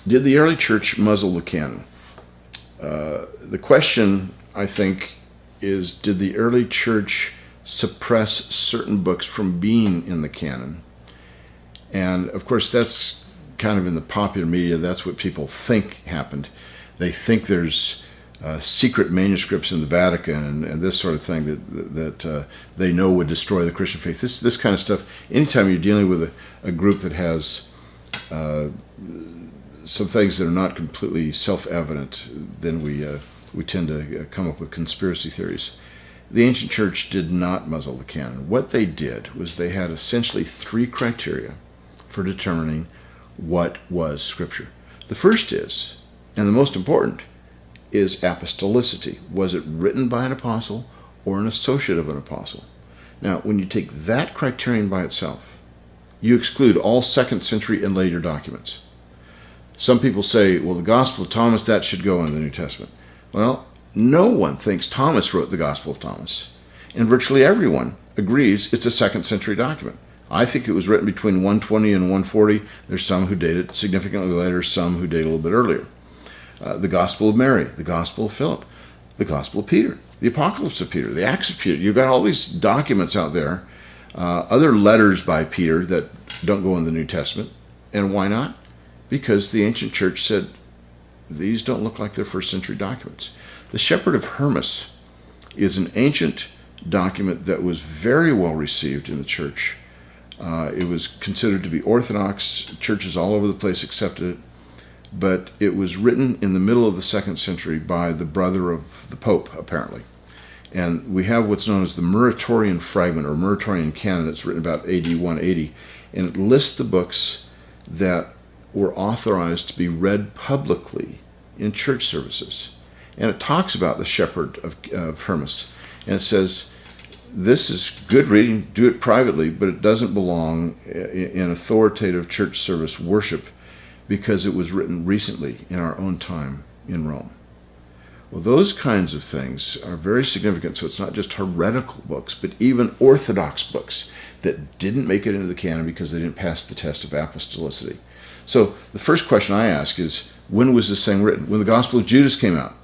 Did the early church muzzle the canon? The question, I think, is did the early church suppress certain books from being in the canon? And of course, that's kind of in the popular media. That's what people think happened. They think there's secret manuscripts in the Vatican and this sort of thing that they know would destroy the Christian faith. This kind of stuff. Anytime you're dealing with a group that has some things that are not completely self-evident, then we tend to come up with conspiracy theories. The ancient church did not muzzle the canon. What they did was they had essentially three criteria for determining what was Scripture. The first is, and the most important, is apostolicity. Was it written by an apostle or an associate of an apostle? Now, when you take that criterion by itself, you exclude all 2nd century and later documents. Some people say, well, the Gospel of Thomas, that should go in the New Testament. Well, no one thinks Thomas wrote the Gospel of Thomas, and virtually everyone agrees it's a 2nd century document. I think it was written between 120 and 140. There's some who date it significantly later, some who date a little bit earlier. The Gospel of Mary, the Gospel of Philip, the Gospel of Peter, the Apocalypse of Peter, the Acts of Peter. You've got all these documents out there, other letters by Peter that don't go in the New Testament. And why not? Because the ancient church said, these don't look like they're 1st century documents. The Shepherd of Hermas is an ancient document that was very well received in the church. It was considered to be orthodox. Churches all over the place accepted it. But it was written in the middle of the 2nd century by the brother of the Pope, apparently. And we have what's known as the Muratorian fragment, or Muratorian canon, that's written about AD 180. And it lists the books that were authorized to be read publicly in church services. And it talks about the Shepherd of Hermas. And it says, this is good reading, do it privately, but it doesn't belong in authoritative church service worship because it was written recently in our own time in Rome. Well, those kinds of things are very significant. So it's not just heretical books, but even orthodox books that didn't make it into the canon because they didn't pass the test of apostolicity. So the first question I ask is, when was this thing written? When the Gospel of Judas came out.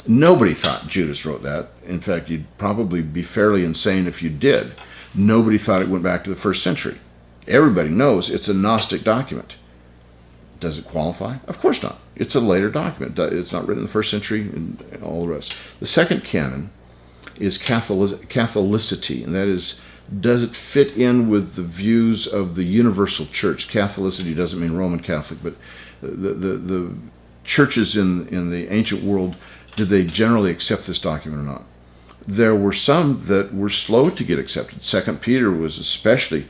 Nobody thought Judas wrote that. In fact, you'd probably be fairly insane if you did. Nobody thought it went back to the 1st century. Everybody knows it's a Gnostic document. Does it qualify? Of course not. It's a later document. It's not written in the 1st century and all the rest. The second canon is Catholicity, and that is, does it fit in with the views of the universal church? Catholicity doesn't mean Roman Catholic, but the churches in the ancient world, did they generally accept this document or not? There were some that were slow to get accepted. 2 Peter was especially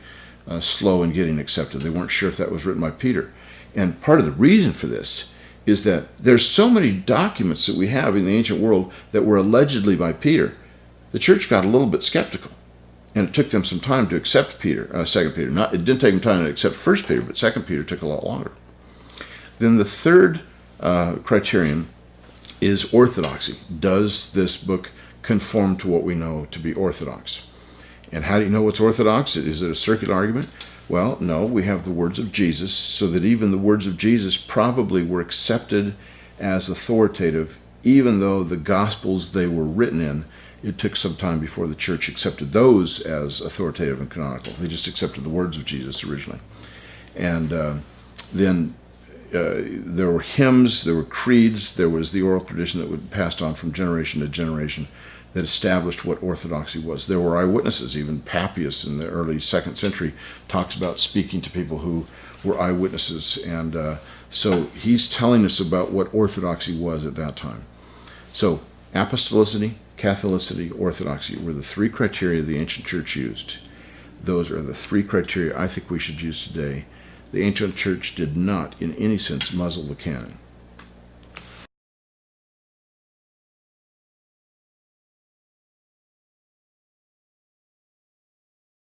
slow in getting accepted. They weren't sure if that was written by Peter. And part of the reason for this is that there's so many documents that we have in the ancient world that were allegedly by Peter. The church got a little bit skeptical, and it took them some time to accept 2 Peter. It didn't take them time to accept 1 Peter, but 2 Peter took a lot longer. Then the third criterion is orthodoxy. Does this book conform to what we know to be orthodox? And how do you know what's orthodox? Is it a circular argument? Well, no, we have the words of Jesus, so that even the words of Jesus probably were accepted as authoritative, even though the Gospels they were written in, it took some time before the church accepted those as authoritative and canonical. They just accepted the words of Jesus originally. And then there were hymns, there were creeds, there was the oral tradition that would passed on from generation to generation that established what orthodoxy was. There were eyewitnesses. Even Papias in the early 2nd century talks about speaking to people who were eyewitnesses. And so he's telling us about what orthodoxy was at that time. So apostolicity, Catholicity, orthodoxy were the three criteria the ancient church used. Those are the three criteria I think we should use today. The ancient church did not, in any sense, muzzle the canon.